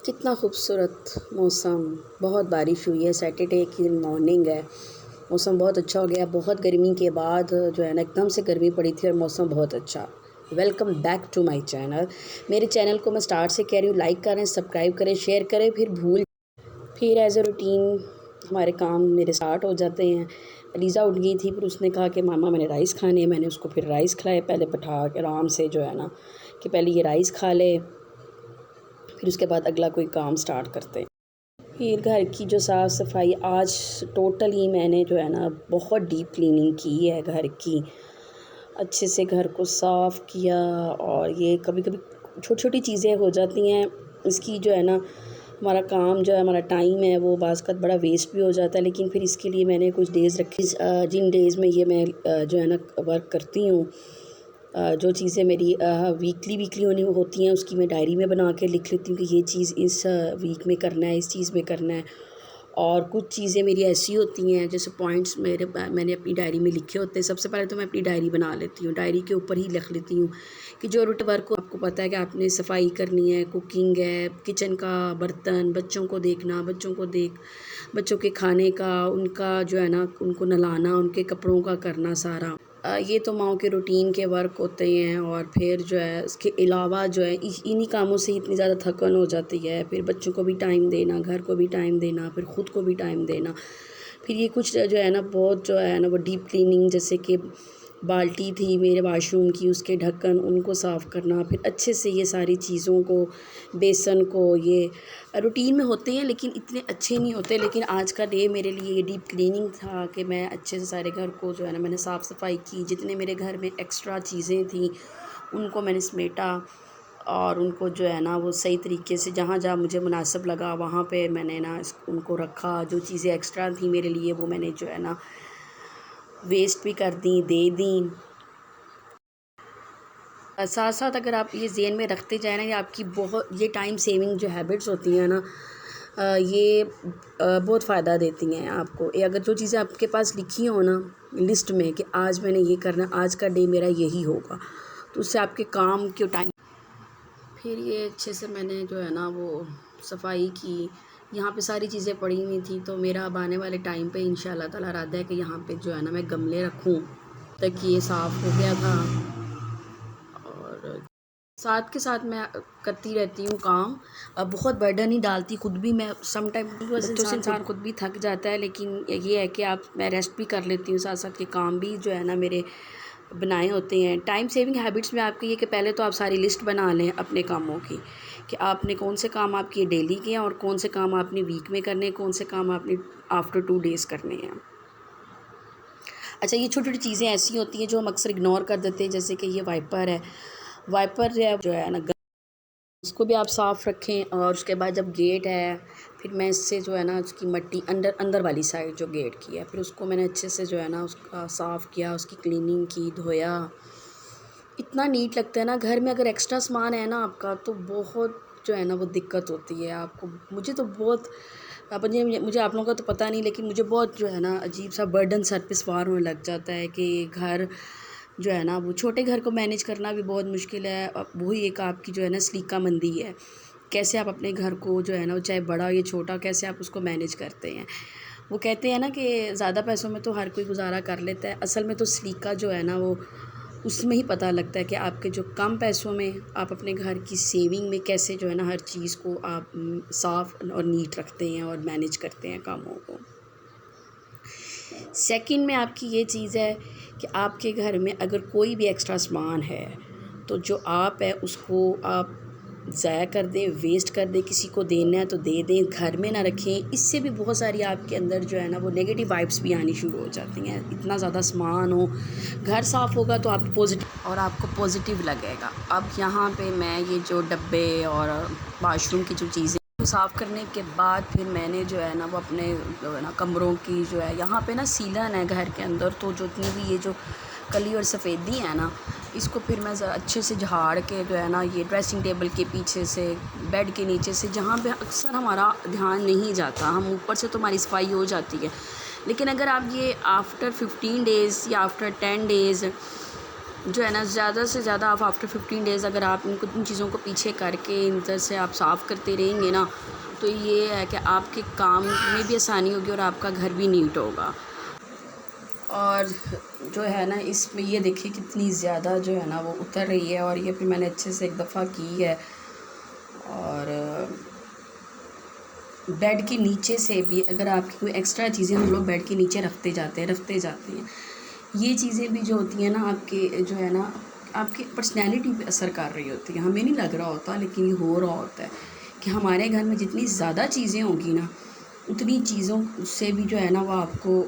कितना खूबसूरत मौसम। बहुत बारिश हुई है, सैटरडे की मॉर्निंग है। मौसम बहुत अच्छा हो गया। बहुत गर्मी के बाद जो है ना एकदम से गर्मी पड़ी थी और मौसम बहुत अच्छा। Welcome back to my channel. मेरे चैनल को मैं स्टार्ट से कह रही हूँ, लाइक करें, सब्सक्राइब करें, शेयर करें। फिर एज ए रूटीन हमारे काम मेरे स्टार्ट हो जाते हैं। अलीज़ा उठ गई थी, फिर उसने कहा कि मामा मैंने राइस खाने हैं। मैंने उसको फिर राइस खिलाए, पहले बैठा के आराम से जो है ना कि पहले ये राइस खा ले, फिर उसके बाद अगला कोई काम स्टार्ट करते हैं। फिर घर की जो साफ़ सफाई, आज टोटली मैंने जो है ना बहुत डीप क्लीनिंग की है घर की। अच्छे से घर को साफ़ किया। और ये कभी कभी छोटी छोटी चीज़ें हो जाती हैं, इसकी जो है ना हमारा काम जो है, हमारा टाइम है, वो बाज़ बड़ा वेस्ट भी हो जाता है। लेकिन फिर इसके लिए मैंने कुछ डेज़ रखी, जिन डेज़ में ये मैं जो है ना वर्क करती हूँ, जो चीज़ें मेरी वीकली होनी होती हैं उसकी मैं डायरी में बना के लिख लेती हूँ कि ये चीज़ इस वीक में करना है, इस चीज़ में करना है। और कुछ चीज़ें मेरी ऐसी होती हैं जैसे पॉइंट्स मैंने अपनी डायरी में लिखे होते हैं। सबसे पहले तो मैं अपनी डायरी बना लेती हूँ, डायरी के ऊपर ही लिख लेती हूँ कि जो रूट वर्क को आपको पता है कि आपने सफाई करनी है, कुकिंग है, किचन का बर्तन, बच्चों को देखना, बच्चों के खाने का, उनका जो है ना उनको नहलाना, उनके कपड़ों का करना सारा। ये तो माओ के रूटीन के वर्क होते हैं। और फिर जो है इसके अलावा जो है इन्हीं कामों से इतनी ज़्यादा थकन हो जाती है। फिर बच्चों को भी टाइम देना, घर को भी टाइम देना, फिर ख़ुद को भी टाइम देना। फिर ये कुछ जो है ना बहुत जो है ना वो डीप क्लीनिंग, जैसे कि बाल्टी थी मेरे वाशरूम की, उसके ढक्कन उनको साफ़ करना, फिर अच्छे से ये सारी चीज़ों को, बेसन को, ये रूटीन में होते हैं लेकिन इतने अच्छे नहीं होते। लेकिन आज का डे मेरे लिए ये डीप क्लीनिंग था कि मैं अच्छे से सारे घर को जो है ना मैंने साफ़ सफाई की। जितने मेरे घर में एक्स्ट्रा चीज़ें थी उनको मैंने समेटा और उनको जो है ना वो सही तरीके से जहाँ जहाँ मुझे मुनासिब लगा वहाँ पे मैंने ना उनको रखा। जो चीज़ें एक्स्ट्रा थी मेरे लिए वो मैंने जो है ना वेस्ट भी कर दी, दे दी। साथ साथ अगर आप ये ज़हन में रखते जाए ना, ये आपकी बहुत ये टाइम सेविंग जो हैबिट्स होती हैं ना, ये बहुत फ़ायदा देती हैं आपको। ये अगर जो चीज़ें आपके पास लिखी हो ना लिस्ट में कि आज मैंने ये करना, आज का डे मेरा यही होगा, तो उससे आपके काम के टाइम। फिर ये अच्छे से मैंने जो है ना वो सफाई की। यहाँ पे सारी चीज़ें पड़ी हुई थी, तो मेरा अब आने वाले टाइम पे इंशाल्लाह ताला इरादा है कि यहाँ पे जो है ना मैं गमले रखूँ। तक ये साफ़ हो गया था। और साथ के साथ मैं करती रहती हूँ काम। अब बहुत बर्डन नहीं डालती, खुद भी मैं सम टाइम बच्चों से इंसान खुद भी थक जाता है। लेकिन ये है कि मैं रेस्ट भी कर लेती हूँ, साथ साथ के काम भी जो है ना मेरे बनाए होते हैं। टाइम सेविंग हैबिट्स में आपके ये कि पहले तो आप सारी लिस्ट बना लें अपने कामों की, कि आपने कौन से काम आपके डेली के हैं और कौन से काम आपने वीक में करने हैं, कौन से काम आपने आफ्टर 2 डेज़ करने हैं। अच्छा, ये छोटी छोटी चीज़ें ऐसी होती हैं जो हम अक्सर इग्नोर कर देते हैं, जैसे कि ये वाइपर जो है ना उसको भी आप साफ़ रखें। और उसके बाद जब गेट है, फिर मैं इससे जो है ना उसकी मट्टी अंदर वाली साइड जो गेट की है, फिर उसको मैंने अच्छे से जो है ना उसका साफ़ किया, उसकी क्लीनिंग की, धोया। इतना नीट लगता है ना घर में। अगर एक्स्ट्रा सामान है ना आपका तो बहुत जो है ना वो दिक्कत होती है आपको। मुझे तो बहुत मुझे आप लोगों का तो पता नहीं, लेकिन मुझे बहुत जो है ना अजीब सा बर्डन सर पे सवार होने लग जाता है कि घर जो है ना वो छोटे घर को मैनेज करना भी बहुत मुश्किल है। वही एक आपकी जो है ना सलीकामंदी है, कैसे आप अपने घर को जो है ना चाहे बड़ा हो या छोटा, कैसे आप उसको मैनेज करते हैं। वो कहते हैं ना कि ज़्यादा पैसों में तो हर कोई गुजारा कर लेता है, असल में तो सलीका जो है ना वो उसमें ही पता लगता है कि आपके जो कम पैसों में आप अपने घर की सेविंग में कैसे जो है ना हर चीज़ को आप साफ़ और नीट रखते हैं और मैनेज करते हैं कामों को। सेकंड में आपकी ये चीज़ है कि आपके घर में अगर कोई भी एक्स्ट्रा सामान है तो जो आप है उसको आप ज़ाया कर दें, वेस्ट कर दें, किसी को देना है तो दे दें, घर में ना रखें। इससे भी बहुत सारी आपके अंदर जो है ना वो नेगेटिव वाइब्स भी आनी शुरू हो जाती हैं। इतना ज़्यादा सामान हो, घर साफ़ होगा तो आपको पॉजिटिव लगेगा। अब यहाँ पे मैं ये जो डब्बे और वाशरूम की जो चीज़ें साफ़ करने के बाद फिर मैंने जो है ना वो अपने जो है ना कमरों की जो है, यहाँ पे ना सीलन है घर के अंदर, तो जितनी भी ये जो कली और सफ़ेदी है ना, इसको फिर मैं अच्छे से झाड़ के जो है ना ये ड्रेसिंग टेबल के पीछे से, बेड के नीचे से, जहाँ पे अक्सर हमारा ध्यान नहीं जाता, हम ऊपर से तो हमारी सफाई हो जाती है। लेकिन अगर आप ये आफ्टर 15 डेज़ या आफ्टर 10 डेज़ जो है ना ज़्यादा से ज़्यादा आप आफ्टर 15 डेज़ अगर आप इन चीज़ों को पीछे करके इन तरह से आप साफ़ करते रहेंगे ना, तो ये है कि आपके काम में भी आसानी होगी और आपका घर भी नीट होगा। और जो है ना इसमें ये देखिए कितनी ज़्यादा जो है ना वो उतर रही है, और ये फिर मैंने अच्छे से एक दफ़ा की है। और बेड के नीचे से भी अगर आपकी कोई एक्स्ट्रा चीज़ें हम लोग बेड के नीचे रखते जाते हैं, ये चीज़ें भी जो होती हैं ना आपके जो है ना आपकी पर्सनैलिटी पे असर कर रही होती है। हमें नहीं लग रहा होता, लेकिन ये हो रहा होता है कि हमारे घर में जितनी ज़्यादा चीज़ें होंगी ना, उतनी चीज़ों से भी जो है ना वो आपको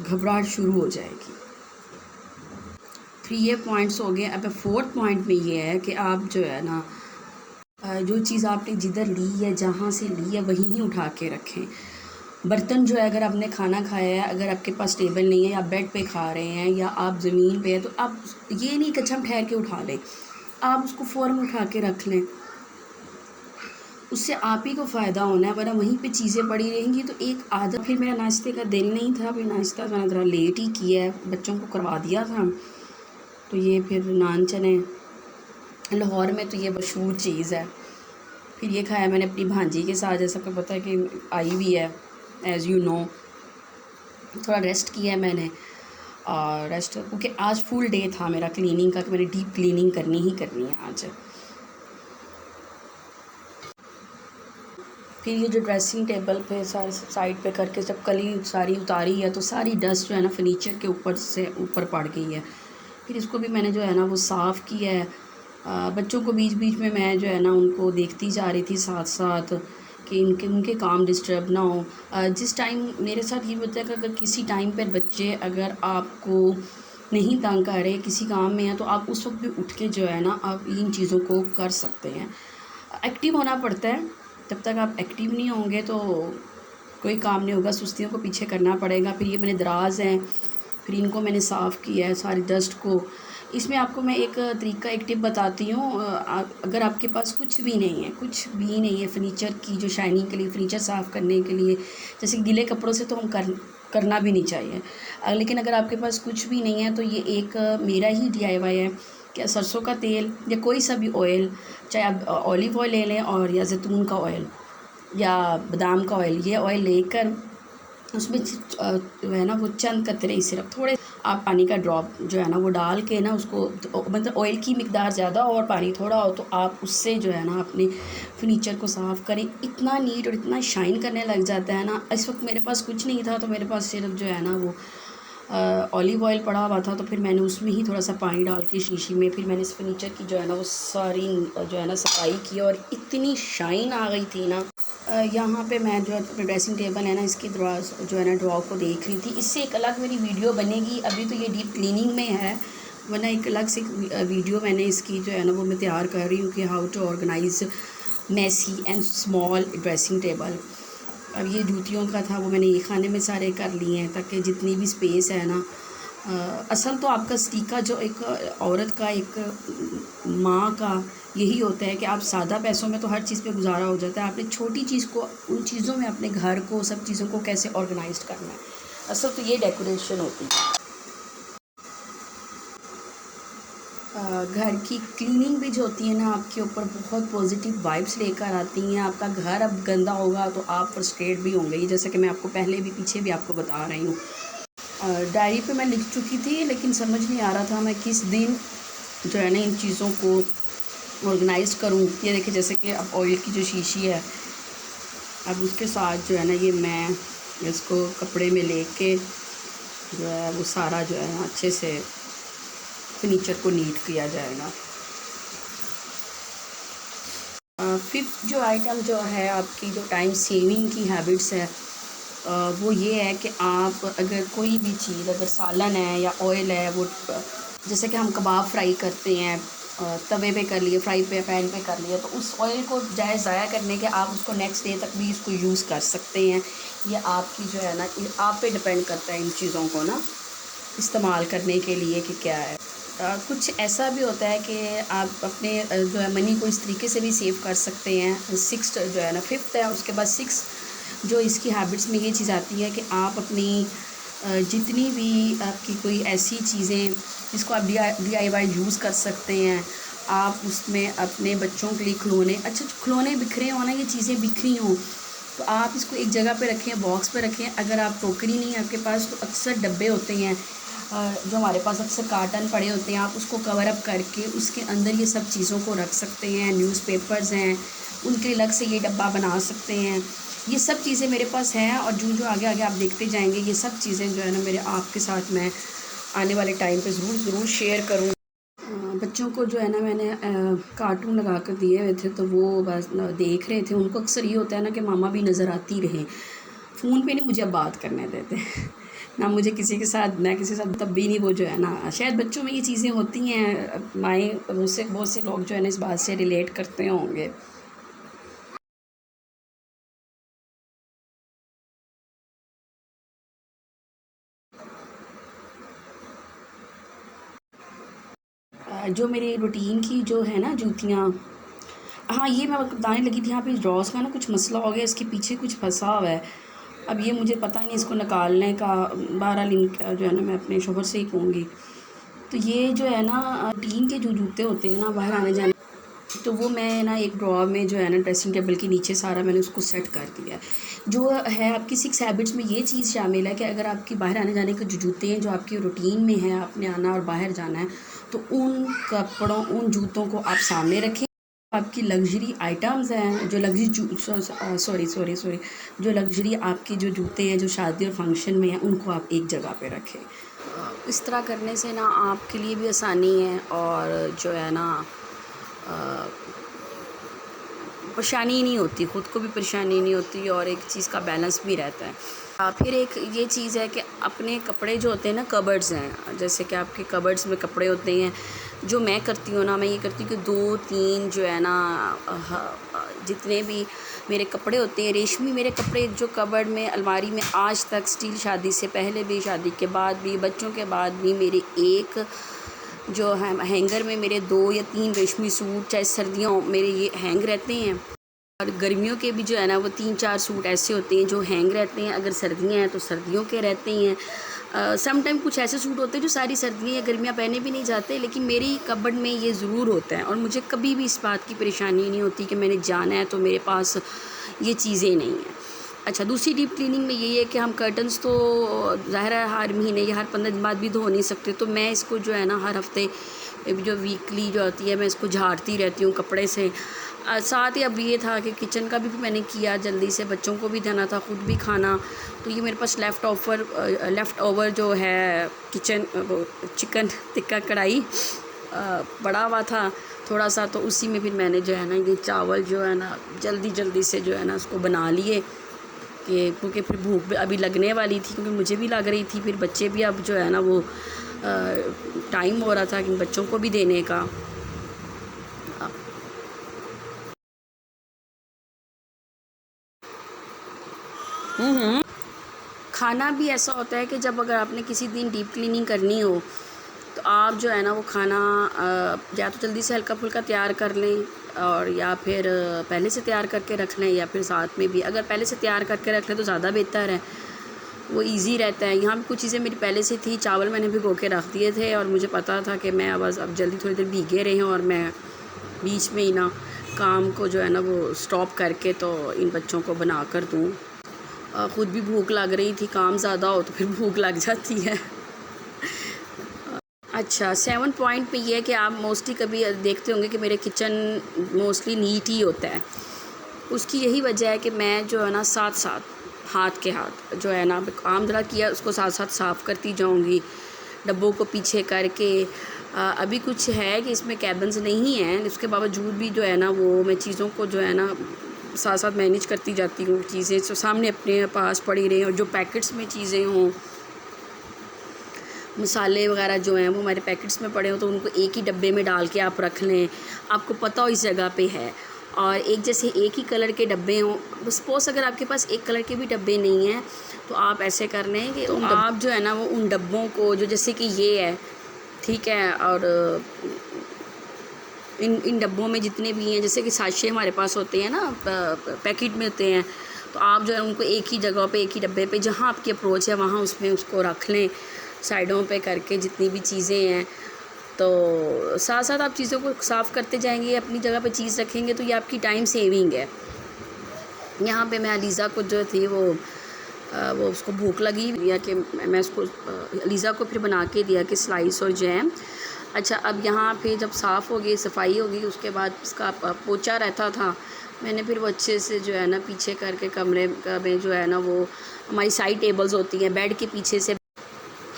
घबराहट शुरू हो जाएगी। 3 ये पॉइंट्स हो गए। अब 4th पॉइंट में ये है कि आप जो है ना जो चीज़ आपने जिधर ली है, जहाँ से ली है, वहीं ही उठा के रखें। बर्तन जो है अगर आपने खाना खाया है, अगर आपके पास टेबल नहीं है या बेड पे खा रहे हैं या आप ज़मीन पे हैं, तो आप ये नहीं कि अच्छा हम ठहर के उठा लें, आप उसको फ़ौरन उठा के रख लें। उससे आप ही को फ़ायदा होना है, वरना वहीं पे चीज़ें पड़ी रहेंगी तो एक आधा। फिर मेरा नाश्ते का दिल नहीं था, फिर नाश्ता मैंने ज़रा लेट ही किया है, बच्चों को करवा दिया था। तो ये फिर नान चने लाहौर में तो ये मशहूर चीज़ है। फिर ये खाया मैंने अपनी भांजी के साथ, जैसा कि पता है कि आई भी है एज़ यू नो। थोड़ा रेस्ट किया है मैंने, और रेस्ट क्योंकि आज फुल डे था मेरा क्लीनिंग का, कि मैंने डीप क्लीनिंग करनी ही करनी है आज। फिर ये जो ड्रेसिंग टेबल पे सारे साइड पे करके जब कली सारी उतारी है, तो सारी डस्ट जो है ना फर्नीचर के ऊपर से ऊपर पड़ गई है। फिर इसको भी मैंने जो है ना वो साफ़ किया है। बच्चों को बीच बीच में मैं जो है ना उनको देखती जा रही थी साथ साथ, कि उनके काम डिस्टर्ब ना हो। जिस टाइम मेरे साथ ये होता है कि अगर किसी टाइम पर बच्चे अगर आपको नहीं तंग कर रहे, किसी काम में है, तो आप उस वक्त भी उठ के जो है ना आप इन चीज़ों को कर सकते हैं। एक्टिव होना पड़ता है, जब तक आप एक्टिव नहीं होंगे तो कोई काम नहीं होगा, सुस्तियों को पीछे करना पड़ेगा। फिर ये मैंने दराज हैं, फिर इनको मैंने साफ़ किया है सारी डस्ट को। इसमें आपको मैं एक तरीका, एक टिप बताती हूँ। अगर आपके पास कुछ भी नहीं है फर्नीचर की जो शाइनिंग के लिए, फर्नीचर साफ़ करने के लिए, जैसे गीले कपड़ों से तो हम करना भी नहीं चाहिए। लेकिन अगर आपके पास कुछ भी नहीं है तो ये एक मेरा ही DIY है कि सरसों का तेल या कोई सा भी ऑयल, चाहे आप ऑलिव ऑयल ले लें और या जैतून का ऑयल या बादाम का ऑयल, ये ऑयल लेकर उसमें जो है ना वो चंद कतरे सिर्फ थोड़े आप पानी का ड्रॉप जो है ना वो डाल के ना उसको, मतलब ऑयल की मिकदार ज़्यादा और पानी थोड़ा हो, तो आप उससे जो है ना अपने फर्नीचर को साफ़ करें। इतना नीट और इतना शाइन करने लग जाता है ना। इस वक्त मेरे पास कुछ नहीं था, तो मेरे पास सिर्फ जो है ना वो ऑलिव ऑयल पड़ा हुआ था, तो फिर मैंने उसमें ही थोड़ा सा पानी डाल के शीशी में, फिर मैंने इस फर्नीचर की जो है ना वो सारी जो है ना सफाई की, और इतनी शाइन आ गई थी ना। यहाँ पे मैं जो है ड्रेसिंग टेबल है ना, इसकी दराज जो है ना ड्रॉ को देख रही थी। इससे एक अलग मेरी वीडियो बनेगी, अभी तो ये डीप क्लीनिंग में है, वरना एक अलग से वीडियो मैंने इसकी जो है ना वो मैं तैयार कर रही हूँ कि how to organise messy and small dressing table. अब ये जूतियों का था, वो मैंने ये खाने में सारे कर लिए हैं, ताकि जितनी भी स्पेस है ना। असल तो आपका सलीका जो एक औरत का, एक माँ का यही होता है कि आप सादा पैसों में तो हर चीज़ पे गुजारा हो जाता है, आपने छोटी चीज़ को, उन चीज़ों में अपने घर को, सब चीज़ों को कैसे ऑर्गेनाइज करना है। असल तो ये डेकोरेशन होती है। घर की क्लीनिंग भी जो होती है ना आपके ऊपर बहुत पॉजिटिव वाइब्स लेकर आती हैं। आपका घर अब गंदा होगा तो आप फ्रस्ट्रेट भी होंगे, जैसे कि मैं आपको पहले भी पीछे भी आपको बता रही हूँ। डायरी पे मैं लिख चुकी थी, लेकिन समझ नहीं आ रहा था मैं किस दिन जो है ना इन चीज़ों को ऑर्गेनाइज करूँ। ये देखिए, जैसे कि अब ऑयल की जो शीशी है, अब उसके साथ जो है ना ये मैं इसको कपड़े में लेके जो है वो सारा जो है ना अच्छे से फर्नीचर को नीट किया जाएगा। फिफ्थ जो आइटम जो है आपकी जो टाइम सेविंग की हैबिट्स है, वो ये है कि आप अगर कोई भी चीज़, अगर सालन है या ऑयल है, वो जैसे कि हम कबाब फ्राई करते हैं, तवे पे कर लिए, फ्राई पे पैन पे कर लिए, तो उस ऑयल को जाए ज़ाया करने के आप उसको नेक्स्ट डे तक भी इसको यूज़ कर सकते हैं। ये आपकी जो है ना आप पे डिपेंड करता है इन चीज़ों को ना इस्तेमाल करने के लिए कि क्या है। कुछ ऐसा भी होता है कि आप अपने जो है मनी को इस तरीके से भी सेव कर सकते हैं। सिक्स्थ जो है ना, फिफ्थ है, उसके बाद सिक्स जो इसकी हैबिट्स में ये चीज़ आती है कि आप अपनी जितनी भी आपकी कोई ऐसी चीज़ें इसको आप DIY यूज़ कर सकते हैं। आप उसमें अपने बच्चों के लिए खिलौने, अच्छा खिलौने बिखरे हों ना, ये चीज़ें बिखरी हों तो आप इसको एक जगह पे रखें, बॉक्स पे रखें। अगर आप टोकरी नहीं है आपके पास तो अक्सर डब्बे होते हैं जो हमारे पास अक्सर कार्टन पड़े होते हैं, आप उसको कवर अप करके उसके अंदर ये सब चीज़ों को रख सकते हैं। न्यूज़पेपर्स हैं उनके अलग से ये डब्बा बना सकते हैं। ये सब चीज़ें मेरे पास हैं और जो आगे आगे आप देखते जाएंगे ये सब चीज़ें जो है ना मेरे आपके साथ मैं आने वाले टाइम पे ज़रूर शेयर करूँ। बच्चों को जो है ना मैंने कार्टून लगा कर दिए हुए थे तो वो बस देख रहे थे। उनको अक्सर ये होता है ना कि मामा भी नज़र आती रहे, फ़ोन पे नहीं मुझे बात करने देते ना मुझे किसी के साथ, ना किसी के साथ, तब भी नहीं। वो जो है ना शायद बच्चों में ये चीज़ें होती हैं, माएँ मुझसे बहुत से लोग जो है ना इस बात से रिलेट करते होंगे। जो मेरे रूटीन की जो है ना जूतियाँ, हाँ ये मैं बताने लगी थी। यहाँ पे ड्रॉस का ना कुछ मसला हो गया, इसके पीछे कुछ फंसा हुआ है। अब ये मुझे पता नहीं इसको निकालने का, बहरहाल इनका जो है ना मैं अपने शोहर से ही कहूँगी। तो ये जो है ना टीन के जो जूते होते हैं ना बाहर आने जाने, तो वो मैं ना एक ड्रॉर में जो है ना ड्रेसिंग टेबल के नीचे सारा मैंने उसको सेट कर दिया है। जो है आपकी 6 हैबिट्स में ये चीज़ शामिल है कि अगर आपकी बाहर आने जाने के जो जूते हैं जो आपकी रूटीन में है, आपने आना और बाहर जाना है, तो उन कपड़ों उन जूतों को आप सामने रखें। आपकी लग्जरी आइटम्स हैं जो सॉरी जो लग्जरी आपके जो जूते हैं जो शादी और फंक्शन में हैं उनको आप एक जगह पे रखें। इस तरह करने से ना आपके लिए भी आसानी है और जो है ना परेशानी नहीं होती, ख़ुद को भी परेशानी नहीं होती और एक चीज़ का बैलेंस भी रहता है। फिर एक ये चीज़ है कि अपने कपड़े जो होते हैं ना, कबर्ड्स हैं, जैसे कि आपके कबर्ड्स में कपड़े होते हैं। जो मैं करती हूँ ना, मैं ये करती हूँ कि 2-3 जो है ना जितने भी मेरे कपड़े होते हैं रेशमी, मेरे कपड़े जो कबर्ड में अलमारी में आज तक स्टिल, शादी से पहले भी, शादी के बाद भी, बच्चों के बाद भी, मेरे एक जो है हैंगर में मेरे 2 या 3 रेशमी सूट, चाहे सर्दियों मेरे ये हैंग रहते हैं। और गर्मियों के भी जो है ना वो 3-4 सूट ऐसे होते हैं जो हैंग रहते हैं। अगर सर्दियाँ हैं तो सर्दियों के रहते हैं। सम टाइम कुछ ऐसे सूट होते हैं जो सारी सर्दियाँ या गर्मियाँ पहने भी नहीं जाते, लेकिन मेरी कबर्ड में ये ज़रूर होता है और मुझे कभी भी इस बात की परेशानी नहीं होती कि मैंने जाना है तो मेरे पास ये चीज़ें नहीं हैं। अच्छा, दूसरी डीप क्लीनिंग में यही है कि हम कर्टन्स तो ज़ाहिर है हर महीने या हर 15 दिन बाद भी धो नहीं सकते, तो मैं इसको जो है ना हर हफ्ते जो वीकली जो आती है मैं इसको झाड़ती रहती हूँ कपड़े से। साथ ही अब ये था कि किचन का भी मैंने किया जल्दी से, बच्चों को भी देना था, ख़ुद भी खाना। तो ये मेरे पास लेफ़्ट ओवर जो है किचन वो चिकन टिक्का कढ़ाई पड़ा हुआ था थोड़ा सा, तो उसी में फिर मैंने जो है ना ये चावल जो है ना जल्दी से जो है ना उसको बना लिए कि क्योंकि फिर भूख भी अभी लगने वाली थी, क्योंकि मुझे भी लग रही थी, फिर बच्चे भी अब जो है ना वो टाइम हो रहा था कि बच्चों को भी देने का। खाना भी ऐसा होता है कि जब अगर आपने किसी दिन डीप क्लीनिंग करनी हो तो आप जो है ना वो खाना या तो जल्दी से हल्का फुल्का तैयार कर लें और या फिर पहले से तैयार करके रख लें, या फिर साथ में भी अगर पहले से तैयार करके रख लें तो ज़्यादा बेहतर है, वो इजी रहता है। यहाँ भी कुछ चीज़ें मेरी पहले से थी, चावल मैंने भिगो के रख दिए थे और मुझे पता था कि मैं बस अब जल्दी थोड़ी देर भीगे रहे हैं और मैं बीच में ही ना काम को जो है ना वो स्टॉप करके तो इन बच्चों को बना कर दूँ। ख़ुद भी भूख लग रही थी, काम ज़्यादा हो तो फिर भूख लग जाती है। अच्छा, 7 पॉइंट पे ये है कि आप मोस्टली कभी देखते होंगे कि मेरे किचन मोस्टली नीट ही होता है। उसकी यही वजह है कि मैं जो है ना साथ हाथ के हाथ जो है ना आम दरा किया उसको साथ साफ़ करती जाऊंगी, डब्बों को पीछे करके। अभी कुछ है कि इसमें कैबिन्स नहीं हैं, उसके बावजूद भी जो है ना वो मैं चीज़ों को जो है ना साथ मैनेज करती जाती हूँ। चीज़ें जो सामने अपने पास पड़ी रहें और जो पैकेट्स में चीज़ें हों, मसाले वगैरह जो हैं वो हमारे पैकेट्स में पड़े हों तो उनको एक ही डब्बे में डाल के आप रख लें, आपको पता हो इस जगह पे है। और एक जैसे एक ही कलर के डब्बे हों, सपोज़ अगर आपके पास एक कलर के भी डब्बे नहीं हैं तो आप ऐसे कर लें कि तो आप जो है ना वो उन डब्बों को जो जैसे कि ये है, ठीक है, और इन डब्बों में जितने भी हैं, जैसे कि साशे हमारे पास होते हैं ना पैकेट में होते हैं, तो आप जो है उनको एक ही जगह पे एक ही डब्बे पे जहाँ आपकी अप्रोच है वहाँ उसमें उसको रख लें। साइडों पे करके जितनी भी चीज़ें हैं, तो साथ साथ आप चीज़ों को साफ़ करते जाएंगे, अपनी जगह पे चीज़ रखेंगे, तो ये आपकी टाइम सेविंग है। यहाँ पे मैं अलीज़ा को जो थी वो उसको भूख लगी दिया कि मैं उसको अलीज़ा को फिर बना के दिया कि स्लाइस और जैम। अच्छा, अब यहाँ पे जब साफ़ हो गई, सफाई हो गई, उसके बाद उसका पोछा रहता था, मैंने फिर वो अच्छे से जो है ना पीछे करके कमरे में जो है ना वो हमारी साइड टेबल्स होती हैं, बेड के पीछे से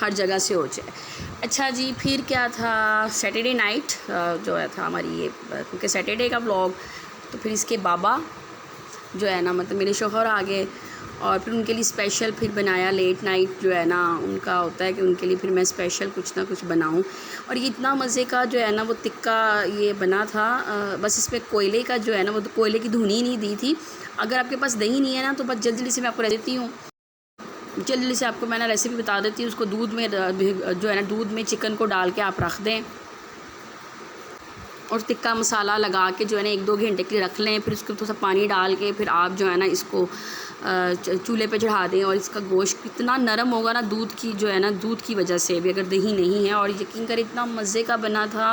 हर जगह से हो जाए। अच्छा जी, फिर क्या था, सैटरडे नाइट जो है था हमारी ये, क्योंकि सैटरडे का व्लॉग, तो फिर इसके बाबा जो है ना मतलब मेरे शौहर आ गए, और फिर उनके लिए स्पेशल फिर बनाया। लेट नाइट जो है ना उनका होता है कि उनके लिए फिर मैं स्पेशल कुछ ना कुछ बनाऊं। और ये इतना मज़े का जो है ना वो टिक्का ये बना था। बस इसमें कोयले का जो है ना वो कोयले की धुनी नहीं दी थी। अगर आपके पास दही नहीं है ना तो बस जल्दी से मैं आपको देती हूँ, जल्दी से आपको मैं ना रेसिपी बता देती हूँ। उसको दूध में जो है ना दूध में चिकन को डाल के आप रख दें, और टिक्का मसाला लगा के जो है ना 1-2 घंटे के लिए रख लें। फिर उसको थोड़ा सा पानी डाल के फिर आप जो है ना इसको चूल्हे पे चढ़ा दें। और इसका गोश्त इतना नरम होगा ना दूध की जो है ना दूध की वजह से भी, अगर दही नहीं है। और यकीन करें इतना मज़े का बना था।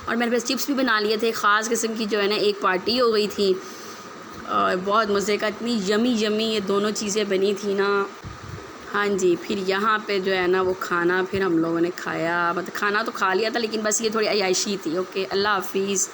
और मेरे पास चिप्स भी बना लिए थे, ख़ास किस्म की जो है ना एक पार्टी हो गई थी, और बहुत मज़े का, इतनी यमी ये दोनों चीज़ें बनी थी ना। हाँ जी, फिर यहाँ पे जो है ना वो खाना फिर हम लोगों ने खाया, मतलब खाना तो खा लिया था लेकिन बस ये थोड़ी अयाशी थी। ओके, अल्लाह हाफिज़।